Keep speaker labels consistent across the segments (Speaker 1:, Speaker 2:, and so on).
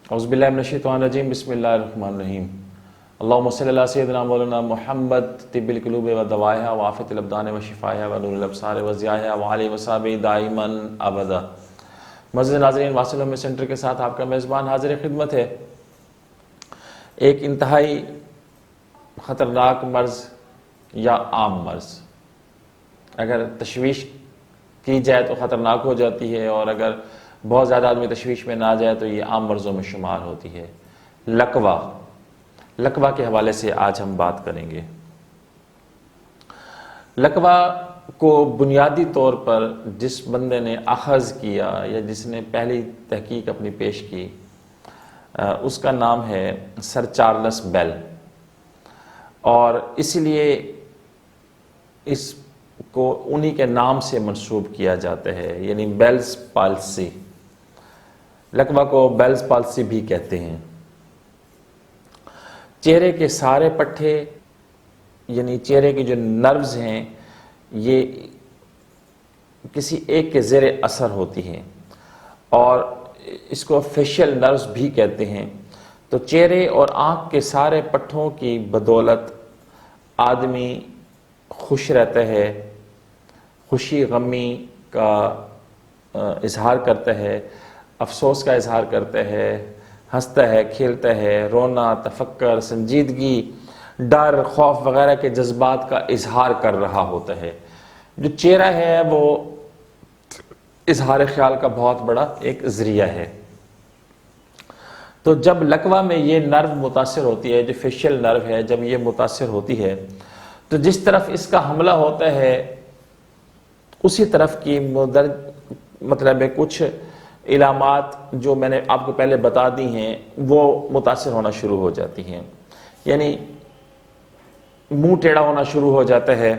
Speaker 1: औज़ु बिल्लाहि मिनश्शैतानिर्रजीम बिस्मिल्लाहिर्रहमानिर्रहीम। अल्लाहुम्मा सल्लि अला सय्यिदिना मौलाना मुहम्मद तिब्बिल कुलूबि व दवाइहा व आफ़ियतिल अबदानि व शिफ़ाइहा व नूरिल अब्सारि व ज़ियाइहा व आलिहि व सहबिही दाइमन अबदा। मज़ीद नाज़रीन, वासिल उम्मी सेंटर के साथ आपका मेज़बान हाज़िर खिदमत है। एक इंतहाई ख़तरनाक मर्ज़ या आम मर्ज़, अगर तशवीश की जाए तो ख़तरनाक हो जाती है, और अगर बहुत ज़्यादा आदमी तशवीश में ना जाए तो ये आम मर्ज़ों में शुमार होती है। लकवा के हवाले से आज हम बात करेंगे। लकवा को बुनियादी तौर पर जिस बंदे ने अख़ज़ किया या जिसने पहली तहकीक अपनी पेश की, उसका नाम है सर चार्ल्स बेल, और इसलिए इसको उन्हीं के नाम से मंसूब किया जाता है, यानी बेल्स पाल्सी। लकवा को बेल्स पाल्सी भी कहते हैं। चेहरे के सारे पट्टे यानी चेहरे के जो नर्व्स हैं ये किसी एक के ज़ेरे असर होती हैं, और इसको फेशियल नर्व्स भी कहते हैं। तो चेहरे और आँख के सारे पट्टों की बदौलत आदमी खुश रहता है, खुशी गमी का इजहार करता है, अफसोस का इजहार करता है, हंसता है, खेलता है, रोना, तफक्कर, संजीदगी, डर, खौफ वगैरह के जज्बात का इजहार कर रहा होता है। जो चेहरा है वो इजहार ख्याल का बहुत बड़ा एक ज़रिया है। तो जब लकवा में ये नर्व मुतासिर होती है, जो फेशियल नर्व है, जब ये मुतासिर होती है तो जिस तरफ इसका हमला होता है उसी तरफ की मतलब है कुछ इलामात जो मैंने आपको पहले बता दी हैं वो मुतासिर होना शुरू हो जाती हैं। यानी मुंह टेढ़ा होना शुरू हो जाता है,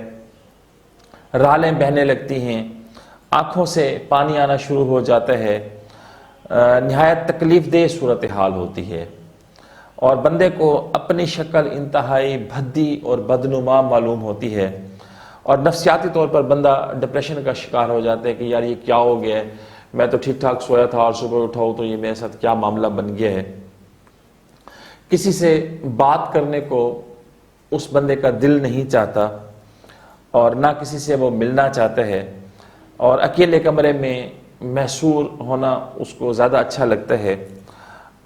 Speaker 1: रालें बहने लगती हैं, आँखों से पानी आना शुरू हो जाता है, निहायत तकलीफ़ देह सूरत हाल होती है, और बंदे को अपनी शक्ल इंतहाई भद्दी और बदनुमा मालूम होती है, और नफ्सियाती तौर पर बंदा डिप्रेशन का शिकार हो जाता है कि यार ये क्या हो गया है, मैं तो ठीक ठाक सोया था और सुबह उठाऊँ तो ये मेरे साथ क्या मामला बन गया है। किसी से बात करने को उस बंदे का दिल नहीं चाहता, और ना किसी से वो मिलना चाहता है, और अकेले कमरे में महसूर होना उसको ज़्यादा अच्छा लगता है।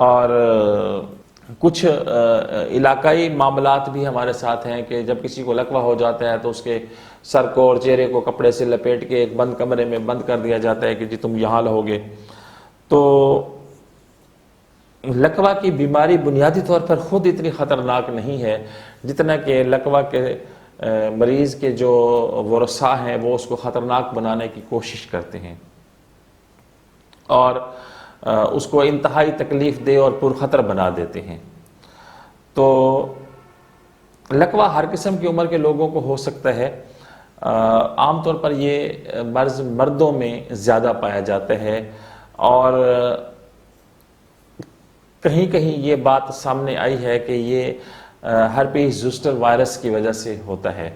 Speaker 1: और कुछ इलाकाई मामलात भी हमारे साथ हैं कि जब किसी को लकवा हो जाता है तो उसके सर को और चेहरे को कपड़े से लपेट के एक बंद कमरे में बंद कर दिया जाता है कि जी तुम यहाँ रहोगे। तो लकवा की बीमारी बुनियादी तौर पर ख़ुद इतनी ख़तरनाक नहीं है जितना कि लकवा के मरीज़ के जो वरसा हैं वो उसको ख़तरनाक बनाने की कोशिश करते हैं, और उसको इंतहाई तकलीफ़ दे और पुरखतर बना देते हैं। तो लकवा हर किस्म की उम्र के लोगों को हो सकता है। आम तौर पर ये मर्ज़ मर्दों में ज़्यादा पाया जाता है, और कहीं कहीं ये बात सामने आई है कि ये हर्पीस ज़ोस्टर वायरस की वजह से होता है।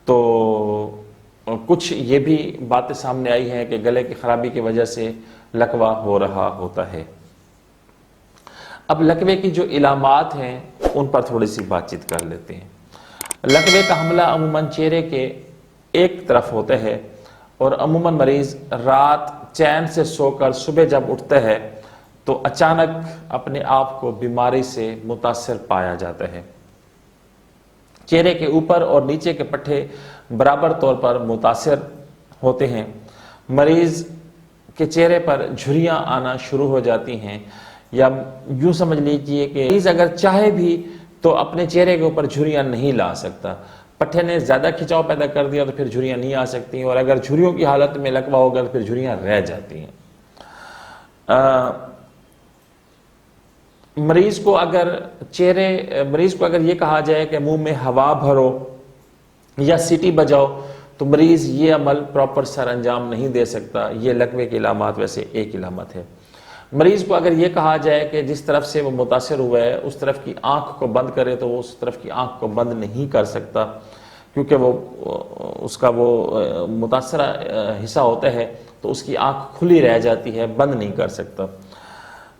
Speaker 1: तो कुछ ये भी बातें सामने आई हैं कि गले की ख़राबी की वजह से लकवा हो रहा होता है। अब लकवे की जो इलामात हैं उन पर थोड़ी सी बातचीत कर लेते हैं। लकवे का हमला अमूमन चेहरे के एक तरफ होता है, और अमूमन मरीज़ रात चैन से सोकर सुबह जब उठता है तो अचानक अपने आप को बीमारी से मुतासिर पाया जाता है। चेहरे के ऊपर और नीचे के पट्टे बराबर तौर पर मुतासिर होते हैं। मरीज़ के चेहरे पर झुर्रियाँ आना शुरू हो जाती हैं, या यूँ समझ लीजिए कि मरीज़ अगर चाहे भी तो अपने चेहरे के ऊपर झुर्रियाँ नहीं ला सकता। पट्टे ने ज़्यादा खिंचाव पैदा कर दिया तो फिर झुर्रियाँ नहीं आ सकती, और अगर झुर्रियों की हालत में लकवा होगा तो फिर झुर्रियाँ रह जाती हैं। मरीज़ को अगर ये कहा जाए कि मुंह में हवा भरो या सीटी बजाओ तो मरीज़ ये अमल प्रॉपर सर अंजाम नहीं दे सकता। ये लकवे की इलामात वैसे एक इलामत है। मरीज़ को अगर ये कहा जाए कि जिस तरफ से वो मुतासिर हुआ है उस तरफ की आँख को बंद करे तो वो उस तरफ की आँख को बंद नहीं कर सकता, क्योंकि उसका वो मुतासरा हिस्सा होता है तो उसकी आँख खुली रह जाती है, बंद नहीं कर सकता।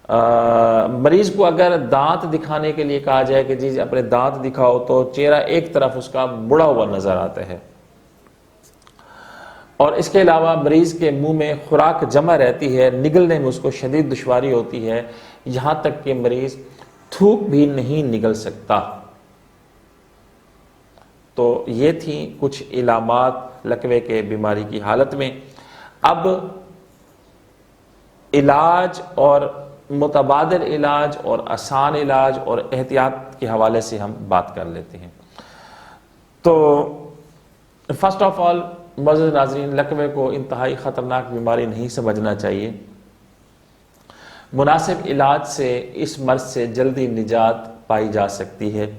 Speaker 1: مریض کو اگر دانت دکھانے کے لیے کہا جائے کہ جی اپنے دانت دکھاؤ تو چہرہ ایک طرف اس کا بڑا ہوا نظر آتا ہے، اور اس کے علاوہ مریض کے منہ میں خوراک جمع رہتی ہے، نگلنے میں اس کو شدید دشواری ہوتی ہے، یہاں تک کہ مریض تھوک بھی نہیں نگل سکتا۔ تو یہ تھیں کچھ علامات لکوے کے بیماری کی حالت میں۔ اب علاج اور متبادل علاج اور آسان علاج اور احتیاط کے حوالے سے ہم بات کر لیتے ہیں۔ تو فرسٹ آف آل معزز ناظرین، لکوے کو انتہائی خطرناک بیماری نہیں سمجھنا چاہیے۔ مناسب علاج سے اس مرض سے جلدی نجات پائی جا سکتی ہے،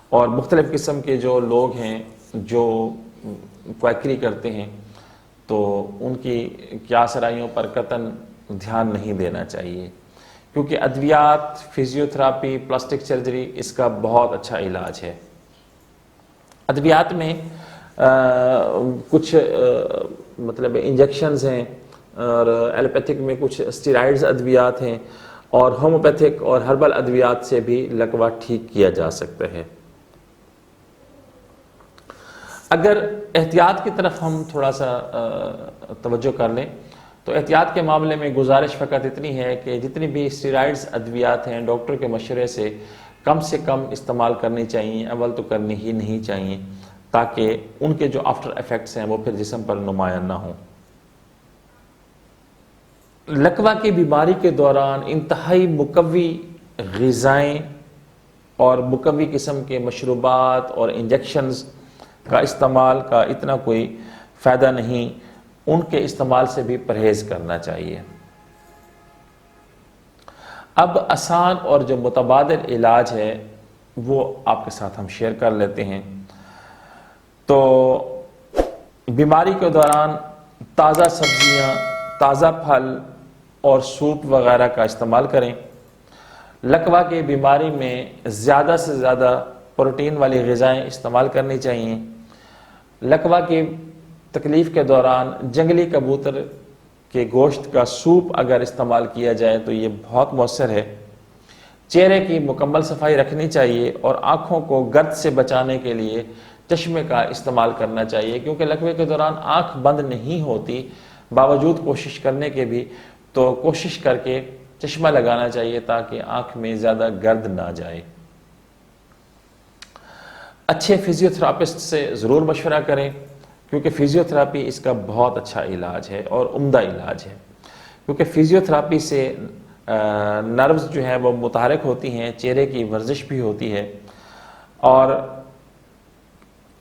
Speaker 1: اور مختلف قسم کے جو لوگ ہیں جو کوائکری کرتے ہیں تو ان کی کیاسرائیوں پر قطعاً دھیان نہیں دینا چاہیے، کیونکہ ادویات، فزیوتھراپی، پلاسٹک سرجری اس کا بہت اچھا علاج ہے۔ ادویات میں کچھ مطلب انجیکشنز ہیں، اور ایلوپیتھک میں کچھ اسٹیرائڈز ادویات ہیں، اور ہومیوپیتھک اور ہربل ادویات سے بھی لکوہ ٹھیک کیا جا سکتا ہے۔ اگر احتیاط کی طرف ہم تھوڑا سا توجہ کر لیں تو احتیاط کے معاملے میں گزارش فقط اتنی ہے کہ جتنی بھی اسٹیرائڈز ادویات ہیں ڈاکٹر کے مشورے سے کم استعمال کرنی چاہیے، اول تو کرنی ہی نہیں چاہیے، تاکہ ان کے جو آفٹر ایفیکٹس ہیں وہ پھر جسم پر نمایاں نہ ہوں۔ لکوہ کی بیماری کے دوران انتہائی مقوی غذائیں اور مقوی قسم کے مشروبات اور انجیکشنز کا استعمال کا اتنا کوئی فائدہ نہیں، ان کے استعمال سے بھی پرہیز کرنا چاہیے۔ اب آسان اور جو متبادل علاج ہے وہ آپ کے ساتھ ہم شیئر کر لیتے ہیں۔ تو بیماری کے دوران تازہ سبزیاں، تازہ پھل اور سوپ وغیرہ کا استعمال کریں۔ لکوہ کی بیماری میں زیادہ سے زیادہ پروٹین والی غذائیں استعمال کرنی چاہیے۔ لکوہ کی تکلیف کے دوران جنگلی کبوتر کے گوشت کا سوپ اگر استعمال کیا جائے تو یہ بہت مؤثر ہے۔ چہرے کی مکمل صفائی رکھنی چاہیے، اور آنکھوں کو گرد سے بچانے کے لیے چشمے کا استعمال کرنا چاہیے، کیونکہ لکوے کے دوران آنکھ بند نہیں ہوتی باوجود کوشش کرنے کے بھی، تو کوشش کر کے چشمہ لگانا چاہیے تاکہ آنکھ میں زیادہ گرد نہ جائے۔ اچھے فزیوتھراپسٹ سے ضرور مشورہ کریں، کیونکہ فزیوتھراپی اس کا بہت اچھا علاج ہے اور عمدہ علاج ہے، کیونکہ فزیوتھراپی سے نروز جو ہیں وہ متحرک ہوتی ہیں، چہرے کی ورزش بھی ہوتی ہے، اور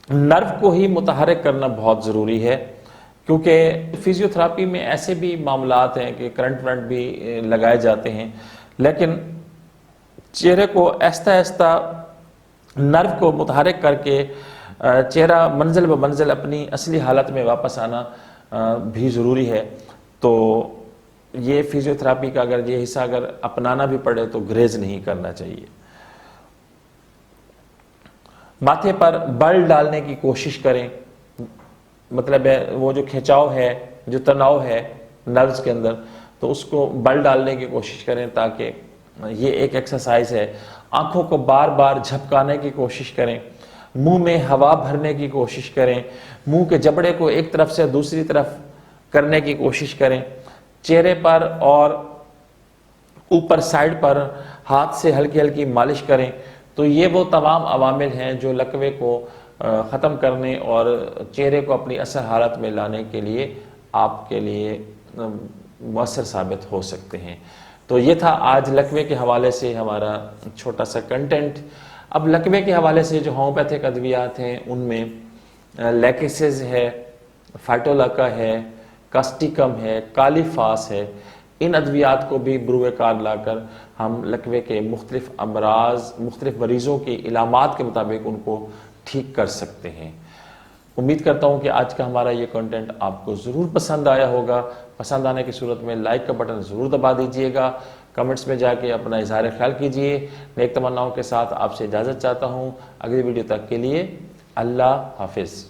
Speaker 1: نرو کو ہی متحرک کرنا بہت ضروری ہے، کیونکہ فزیوتھراپی میں ایسے بھی معاملات ہیں کہ کرنٹ بھی لگائے جاتے ہیں، لیکن چہرے کو آہستہ آہستہ نرو کو متحرک کر کے چہرہ منزل بہ منزل اپنی اصلی حالت میں واپس آنا بھی ضروری ہے۔ تو یہ فزیوتھراپی کا اگر یہ حصہ اگر اپنانا بھی پڑے تو گریز نہیں کرنا چاہیے۔ ماتھے پر بل ڈالنے کی کوشش کریں، مطلب ہے وہ جو کھینچاؤ ہے، جو تناؤ ہے نروز کے اندر، تو اس کو بل ڈالنے کی کوشش کریں، تاکہ یہ ایک ایکسرسائز ہے۔ آنکھوں کو بار بار جھپکانے کی کوشش کریں، منہ میں ہوا بھرنے کی کوشش کریں، منہ کے جبڑے کو ایک طرف سے دوسری طرف کرنے کی کوشش کریں، چہرے پر اور اوپر سائڈ پر ہاتھ سے ہلکی ہلکی مالش کریں۔ تو یہ وہ تمام عوامل ہیں جو لکوے کو ختم کرنے اور چہرے کو اپنی اصل حالت میں لانے کے لیے آپ کے لیے مؤثر ثابت ہو سکتے ہیں۔ تو یہ تھا آج لکوے کے حوالے سے ہمارا چھوٹا سا کنٹینٹ۔ اب لکوے کے حوالے سے جو ہومیوپیتھک ادویات ہیں ان میں لیکسز ہے، فائٹولاکا ہے، کاسٹیکم ہے، کالی فاس ہے، ان ادویات کو بھی بروئے کار لا کر ہم لکوے کے مختلف امراض، مختلف مریضوں کی علامات کے مطابق ان کو ٹھیک کر سکتے ہیں۔ امید کرتا ہوں کہ آج کا ہمارا یہ کنٹینٹ آپ کو ضرور پسند آیا ہوگا۔ پسند آنے کی صورت میں لائک کا بٹن ضرور دبا دیجئے گا، کمنٹس میں جا کے اپنا اظہار خیال کیجئے۔ نیک تمناؤں کے ساتھ آپ سے اجازت چاہتا ہوں، اگلی ویڈیو تک کے لیے اللہ حافظ۔